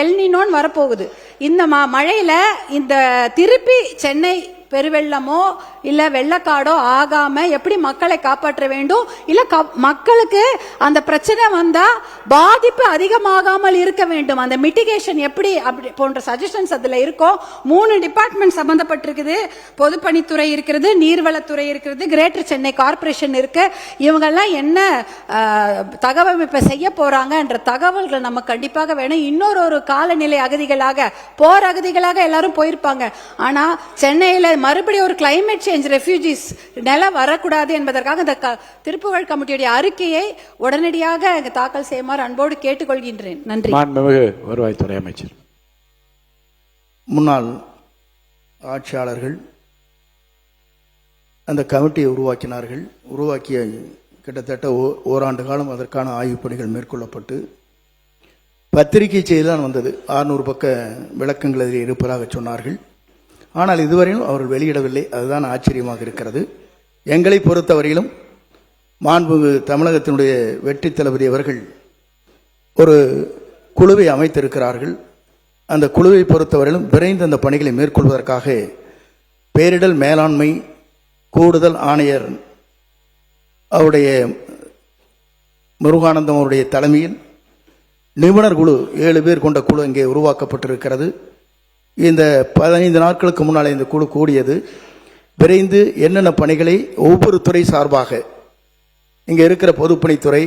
எல்னினோன்னு வரப்போகுது. இந்த மழையில இந்த திருப்பி சென்னை பெருவெள்ளமோ இல்ல வெள்ளக்காடோ ஆகாம எப்படி மக்களை காப்பாற்ற வேண்டும், இல்ல மக்களுக்கு அந்த பிரச்சனை வந்தா பாதிப்பு அதிகமாகாமல் இருக்க வேண்டும், அந்த மிட்டிகேஷன் எப்படி அப்படி போன்ற சஜஷன்ஸ் அதுல இருக்கும். 3 டிபார்ட்மெண்ட் சம்பந்தப்பட்டிருக்குது. பொதுப்பணித்துறை இருக்கிறது, நீர்வளத்துறை இருக்கிறது, கிரேட்டர் சென்னை கார்பரேஷன் இருக்கு. இவங்கெல்லாம் என்ன தகவமைப்பை செய்ய போறாங்க என்ற தகவல்கள் நம்ம கண்டிப்பாக வேணும். இன்னொரு காலநிலை அகதிகளாக போர் அகதிகளாக எல்லாரும் போயிருப்பாங்க. ஆனா சென்னையில மறுபடியும் ஒரு கிளைமேட் சேஞ்ச் ரெஃப்யூஜிஸ் நிலம் வரக்கூடாது என்பதற்காக இந்த திருப்புகழ் கமிட்டியுடைய அறிக்கையை உடனடியாக தாக்கல் செய்யுமாறு அன்போடு கேட்டுக்கொள்கின்றேன். நன்றி. மாண்புமிகு வருவாய்த்துறை அமைச்சர். முன்னாள் ஆட்சியாளர்கள் அந்த கமிட்டியை உருவாக்கினார்கள். உருவாக்கிய கிட்டத்தட்ட ஓராண்டு காலம் அதற்கான ஆய்வுப் பணிகள் மேற்கொள்ளப்பட்டு பத்திரிகை செய்தி தான் வந்தது. 600 பக்க விளக்கங்கள் அதில் இருப்பதாக சொன்னார்கள். ஆனால் இதுவரையிலும் அவர்கள் வெளியிடவில்லை. அதுதான் ஆச்சரியமாக இருக்கிறது. எங்களை பொறுத்தவரையிலும் மாண்புமிகு தமிழகத்தினுடைய வெற்றி தளபதி அவர்கள் ஒரு குழுவை அமைத்திருக்கிறார்கள். அந்த குழுவை பொறுத்தவரையிலும் விரைந்து அந்த பணிகளை மேற்கொள்வதற்காக பேரிடர் மேலாண்மை கூடுதல் ஆணையர் அவருடைய முருகானந்தம் அவருடைய தலைமையில் நிபுணர் குழு 7 பேர் கொண்ட குழு இங்கே உருவாக்கப்பட்டிருக்கிறது. இந்த 15 நாட்களுக்கு முன்னால் இந்த குழு கூடியது. விரைந்து என்னென்ன பணிகளை ஒவ்வொரு துறை சார்பாக இங்கே இருக்கிற பொதுப்பணித்துறை,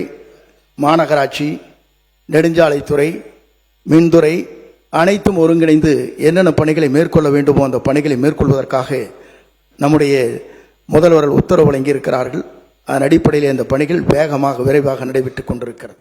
மாநகராட்சி, நெடுஞ்சாலைத்துறை, மின்துறை அனைத்தும் ஒருங்கிணைந்து என்னென்ன பணிகளை மேற்கொள்ள வேண்டுமோ அந்த பணிகளை மேற்கொள்வதற்காக நம்முடைய முதல்வர்கள் உத்தரவு வழங்கியிருக்கிறார்கள். அதன் அடிப்படையில் இந்த பணிகள் வேகமாக விரைவாக நடைபெற்றுக் கொண்டிருக்கிறது.